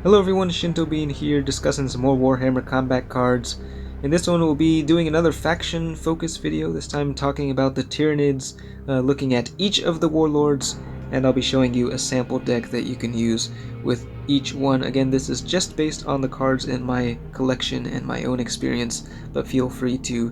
Hello everyone, Shinto Bean here, discussing some more Warhammer combat cards. In this one we'll be doing another faction focus video, this time talking about the Tyranids, looking at each of the warlords, and I'll be showing you a sample deck that you can use with each one. Again, this is just based on the cards in my collection and my own experience, but feel free to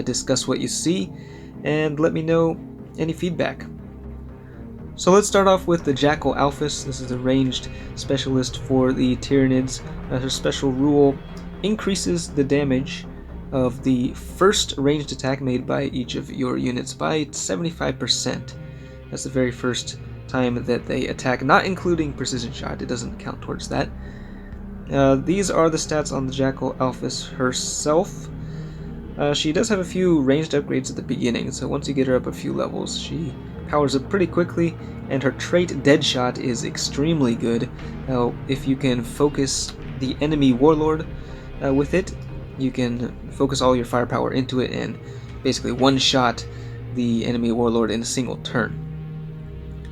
discuss what you see, and let me know any feedback. So let's start off with the Jackal Alphys. This is a ranged specialist for the Tyranids. Her special rule increases the damage of the first ranged attack made by each of your units by 75%. That's the very first time that they attack, not including precision shot. It doesn't count towards that. These are the stats on the Jackal Alphys herself. She does have a few ranged upgrades at the beginning, so once you get her up a few levels, she powers up pretty quickly, and her trait Deadshot is extremely good. Now, if you can focus the enemy warlord with it, you can focus all your firepower into it and basically one-shot the enemy warlord in a single turn.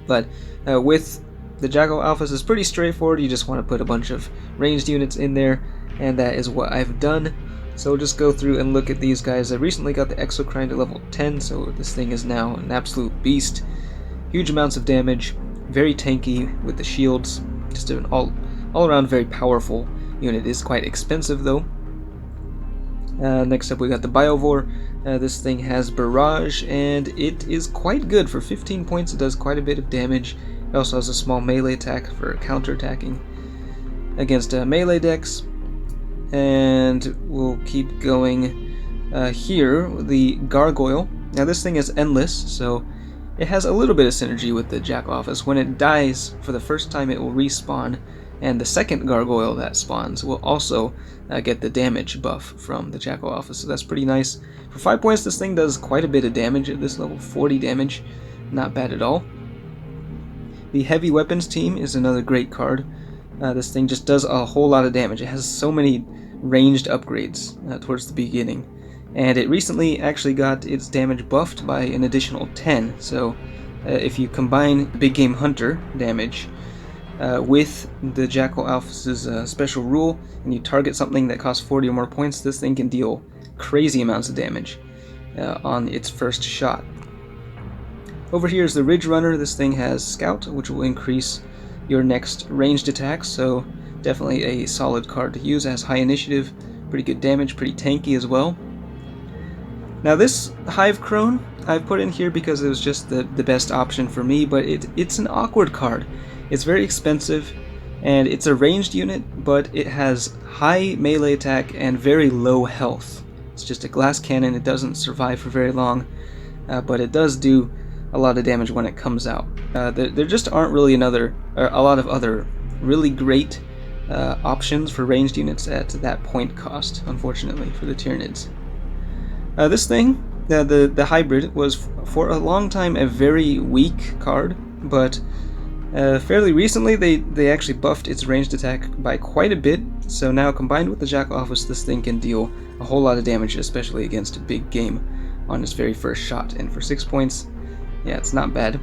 But with the Jackal Alphys, it's pretty straightforward. You just want to put a bunch of ranged units in there, and that is what I've done. So we'll just go through and look at these guys. I recently got the Exocrine to level 10, so this thing is now an absolute beast. Huge amounts of damage, very tanky with the shields, just an all-around very powerful unit. It is quite expensive though. Next up we got the Biovore. This thing has Barrage, and it is quite good. For 15 points it does quite a bit of damage. It also has a small melee attack for counterattacking against melee decks. And we'll keep going here, the Gargoyle. Now this thing is endless, so it has a little bit of synergy with the Jackal Alphys. When it dies for the first time, it will respawn, and the second Gargoyle that spawns will also get the damage buff from the Jackal Alphys, so that's pretty nice. For 5 points, this thing does quite a bit of damage at this level, 40 damage, not bad at all. The Heavy Weapons team is another great card. This thing just does a whole lot of damage. It has so many ranged upgrades towards the beginning, and it recently actually got its damage buffed by an additional 10. So if you combine Big Game Hunter damage with the Jackal Alphys' special rule, and you target something that costs 40 or more points, this thing can deal crazy amounts of damage on its first shot. Over here is the Ridge Runner. This thing has Scout, which will increase your next ranged attack, so definitely a solid card to use. It has high initiative, pretty good damage, pretty tanky as well. Now this Hive Crone I've put in here because it was just the best option for me, but it's an awkward card. It's very expensive, and it's a ranged unit, but it has high melee attack and very low health. It's just a glass cannon. It doesn't survive for very long, but it does do a lot of damage when it comes out. There just aren't really a lot of other really great options for ranged units at that point cost, unfortunately, for the Tyranids. This thing, the hybrid, was for a long time a very weak card, but fairly recently they actually buffed its ranged attack by quite a bit, so now combined with the Jackal Alphys, this thing can deal a whole lot of damage, especially against a big game on its very first shot. And for 6 points, yeah, it's not bad.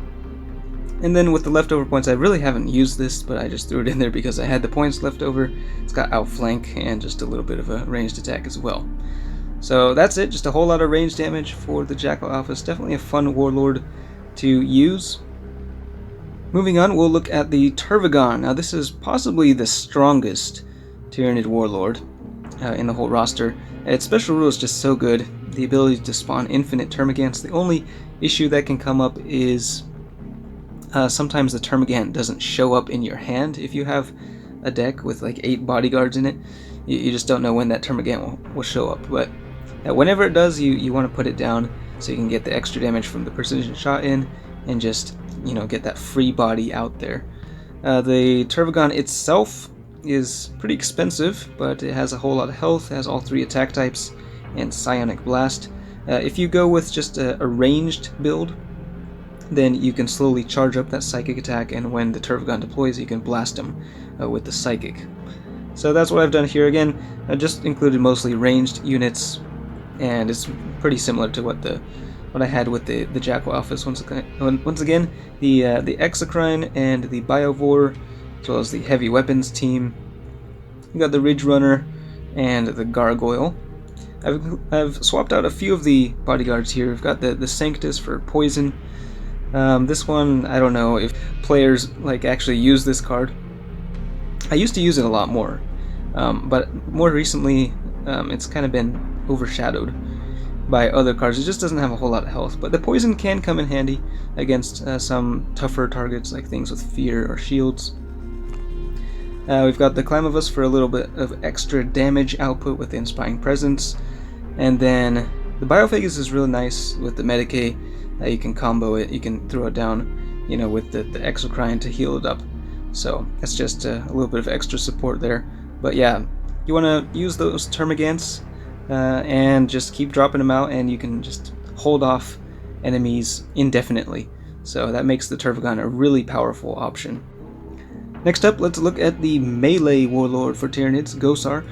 And then with the leftover points, I really haven't used this, but I just threw it in there because I had the points left over. It's got outflank and just a little bit of a ranged attack as well. So that's it, just a whole lot of ranged damage for the Jackal Alphys. Definitely a fun warlord to use. Moving on, we'll look at the Turvagon. Now this is possibly the strongest Tyranid warlord in the whole roster. Its special rule is just so good. The ability to spawn infinite Termagants. The only issue that can come up is sometimes the Termagant doesn't show up in your hand. If you have a deck with like 8 bodyguards in it, you just don't know when that Termagant will show up. But whenever it does, you want to put it down so you can get the extra damage from the precision shot in, and just, you know, get that free body out there. The Turvagon itself is pretty expensive, but it has a whole lot of health, it has all 3 attack types, and Psionic Blast. If you go with just a ranged build, then you can slowly charge up that Psychic attack, and when the Turvagon deploys, you can blast him with the Psychic. So that's what I've done here. Again, I just included mostly ranged units, and it's pretty similar to what I had with the Jackal Alphys. Once again, the Exocrine and the Biovore, as well as the Heavy Weapons team, You got the Ridge Runner and the Gargoyle. I've swapped out a few of the bodyguards here. We've got the Sanctus for poison. This one, I don't know if players like actually use this card. I used to use it a lot more, but more recently it's kind of been overshadowed by other cards. It just doesn't have a whole lot of health, but the poison can come in handy against some tougher targets like things with fear or shields. We've got the Clamavus for a little bit of extra damage output with the Inspiring Presence, and then the Biophagus is really nice with the Medicae. You can combo it, you can throw it down, you know, with the Exocrine to heal it up. So it's just a little bit of extra support there. But yeah, you want to use those Termagants and just keep dropping them out, and you can just hold off enemies indefinitely. So that makes the Turvagon a really powerful option. Next up, let's look at the melee warlord for Tyranids, Gosar,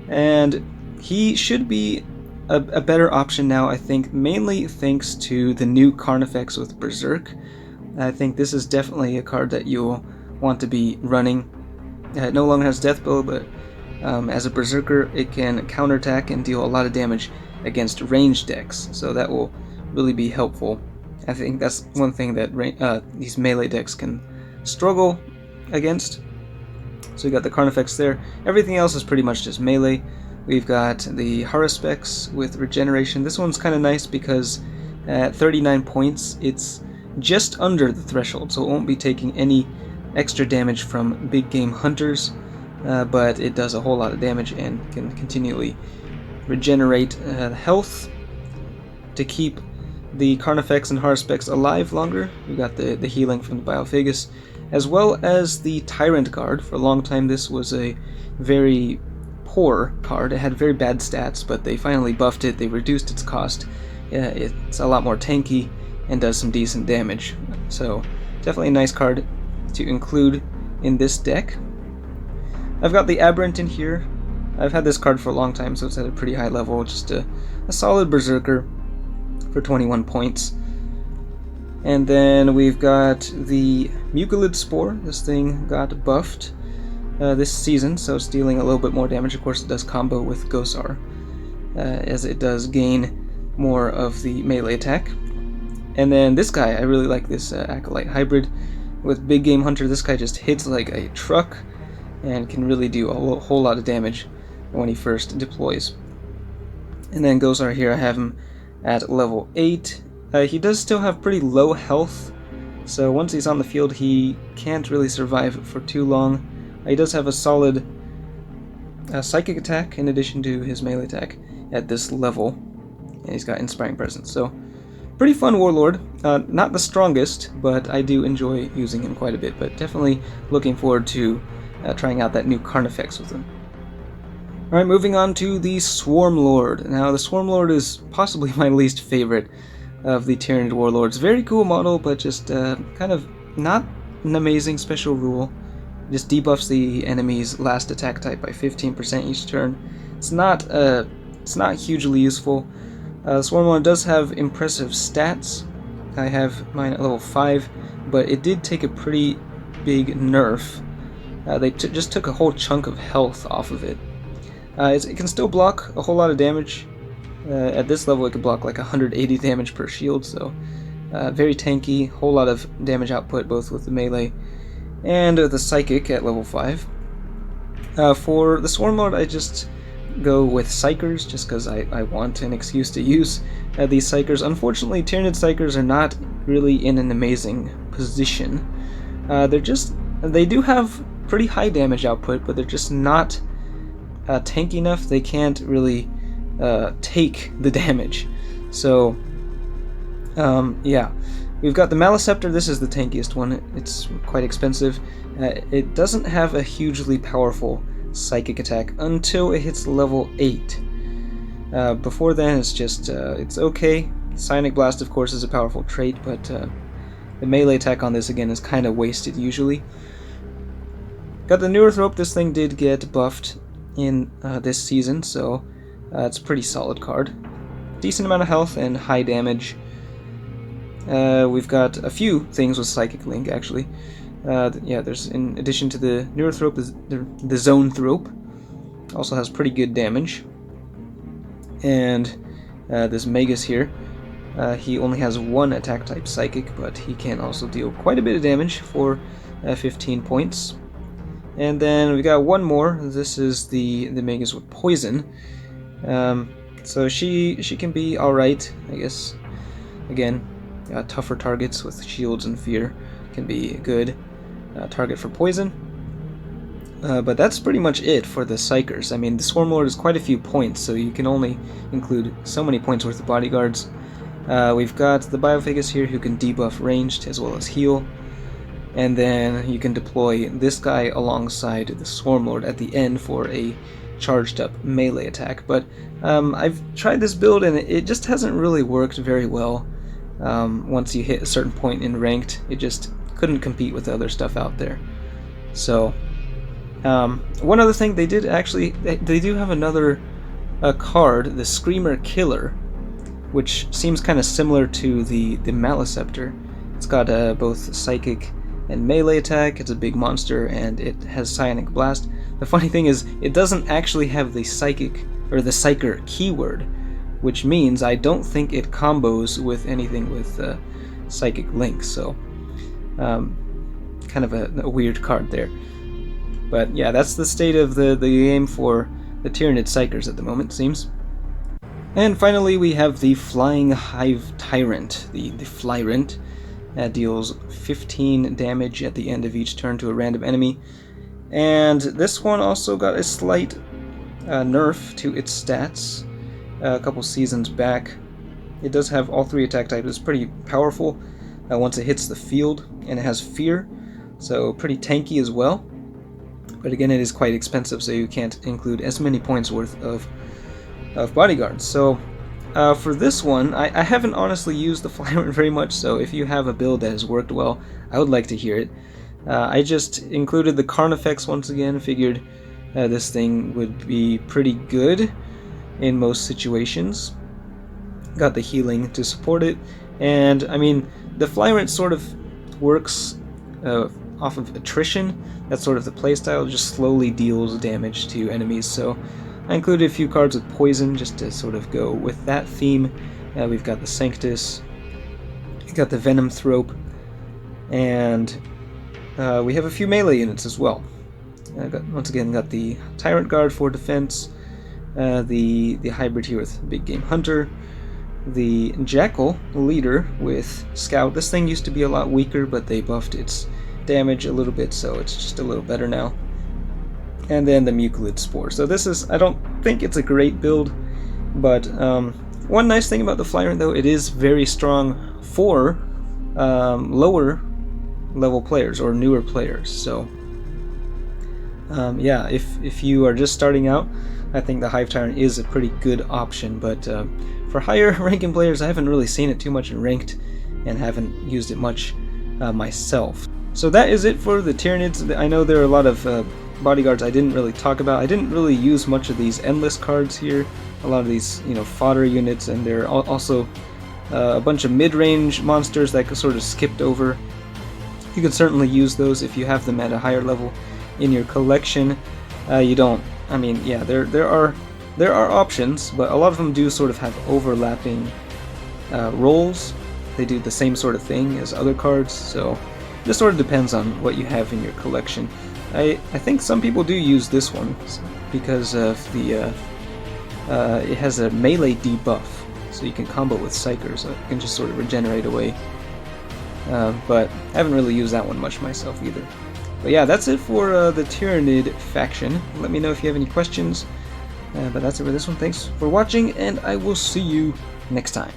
and he should be a better option now, I think, mainly thanks to the new Carnifex with Berserk. I think this is definitely a card that you'll want to be running. It no longer has Death Blow, but as a Berserker, it can counterattack and deal a lot of damage against ranged decks, so that will really be helpful. I think that's one thing that these melee decks can struggle against. So we got the Carnifex there. Everything else is pretty much just melee. We've got the Haruspex with Regeneration. This one's kind of nice because at 39 points, it's just under the threshold, so it won't be taking any extra damage from big game hunters, but it does a whole lot of damage and can continually regenerate health to keep the Carnifex and Haruspex alive longer. We got the healing from the Biophagus, as well as the Tyrant Guard. For a long time this was a very poor card. It had very bad stats, but they finally buffed it, they reduced its cost. It's a lot more tanky and does some decent damage. So definitely a nice card to include in this deck. I've got the Aberrant in here. I've had this card for a long time, so it's at a pretty high level. Just a solid Berserker for 21 points. And then we've got the Mucilid Spore. This thing got buffed this season, so it's dealing a little bit more damage. Of course, it does combo with Gosar, as it does gain more of the melee attack. And then this guy, I really like this Acolyte Hybrid. With Big Game Hunter, this guy just hits like a truck and can really do a whole lot of damage when he first deploys. And then Gosar here, I have him at level 8. He does still have pretty low health, so once he's on the field he can't really survive for too long. He does have a solid psychic attack in addition to his melee attack at this level, and he's got Inspiring Presence, so pretty fun warlord. Not the strongest, but I do enjoy using him quite a bit, but definitely looking forward to trying out that new Carnifex with him. Alright, moving on to the Swarmlord. Now the Swarmlord is possibly my least favorite of the Tyranid warlords. Very cool model, but just kind of not an amazing special rule. Just debuffs the enemy's last attack type by 15% each turn. It's not hugely useful. Swarmlord does have impressive stats. I have mine at level 5, but it did take a pretty big nerf. They just took a whole chunk of health off of it. It can still block a whole lot of damage. At this level it can block like 180 damage per shield, so very tanky, whole lot of damage output both with the melee and the psychic at level 5. For the Swarmlord, I just go with Psychers just because I want an excuse to use these Psychers. Unfortunately, Tyranid Psychers are not really in an amazing position. They do have pretty high damage output, but they're just not tanky enough. They can't really take the damage. So yeah, we've got the Maleceptor. This is the tankiest one. It's quite expensive. It doesn't have a hugely powerful psychic attack until it hits level 8. Before then it's just it's okay. Psionic Blast of course is a powerful trait, but the melee attack on this again is kind of wasted usually. Got the Neurthrope. This thing did get buffed in this season, so it's a pretty solid card. Decent amount of health and high damage. We've got a few things with Psychic Link actually. Yeah, there's, in addition to the Neurthrope, the Zonethrope, also has pretty good damage. And this Magus here, he only has one attack type Psychic, but he can also deal quite a bit of damage for 15 points. And then we got one more. This is the Magus with Poison. So she can be alright, I guess. Again, tougher targets with shields and fear can be a good target for poison. But that's pretty much it for the Psychers. I mean, the Swarmlord is quite a few points, so you can only include so many points worth of bodyguards. We've got the Biophagus here who can debuff ranged as well as heal. And then you can deploy this guy alongside the Swarmlord at the end for a charged up melee attack. But I've tried this build and it just hasn't really worked very well. Once you hit a certain point in ranked, it just couldn't compete with the other stuff out there. So one other thing, they do have another card, the Screamer Killer, which seems kind of similar to the Maleceptor. It's got both psychic and melee attack. It's a big monster and it has Psionic Blast. The funny thing is, it doesn't actually have the psychic or the Psyker keyword, which means I don't think it combos with anything with Psychic Link. So kind of a weird card there. But yeah, that's the state of the game for the Tyranid Psychers at the moment, seems. And finally we have the Flying Hive Tyrant, the Flyrant. That deals 15 damage at the end of each turn to a random enemy. And this one also got a slight nerf to its stats a couple seasons back. It does have all 3 attack types. It's pretty powerful once it hits the field, and it has fear, so pretty tanky as well. But again, it is quite expensive, so you can't include as many points worth of bodyguards. So for this one, I haven't honestly used the Flyrant very much, so if you have a build that has worked well, I would like to hear it. I just included the Carnifex once again, figured this thing would be pretty good in most situations. Got the healing to support it, and I mean, the Flyrant sort of works off of attrition. That's sort of the playstyle, just slowly deals damage to enemies, so I included a few cards with poison just to sort of go with that theme. We've got the Sanctus, we've got the Venom Thrope, and we have a few melee units as well. Once again, got the Tyrant Guard for defense, the hybrid here with Big Game Hunter, the Jackal Leader with Scout. This thing used to be a lot weaker, but they buffed its damage a little bit, so it's just a little better now. And then the Mucilid Spore. So this is, I don't think it's a great build, but one nice thing about the Flyrant though, it is very strong for lower level players or newer players. So yeah, if you are just starting out, I think the Hive Tyrant is a pretty good option, but for higher ranking players, I haven't really seen it too much in ranked and haven't used it much myself. So that is it for the Tyranids. I know there are a lot of bodyguards I didn't really talk about. I didn't really use much of these endless cards here. A lot of these, fodder units, and there are also a bunch of mid-range monsters that sort of skipped over. You can certainly use those if you have them at a higher level in your collection. You don't. I mean, yeah, there are options, but a lot of them do sort of have overlapping roles. They do the same sort of thing as other cards, so this sort of depends on what you have in your collection. I think some people do use this one because of the it has a melee debuff, so you can combo with Psychers, so it can just sort of regenerate away. But I haven't really used that one much myself either. But yeah, that's it for the Tyranid faction. Let me know if you have any questions. But that's it for this one. Thanks for watching, and I will see you next time.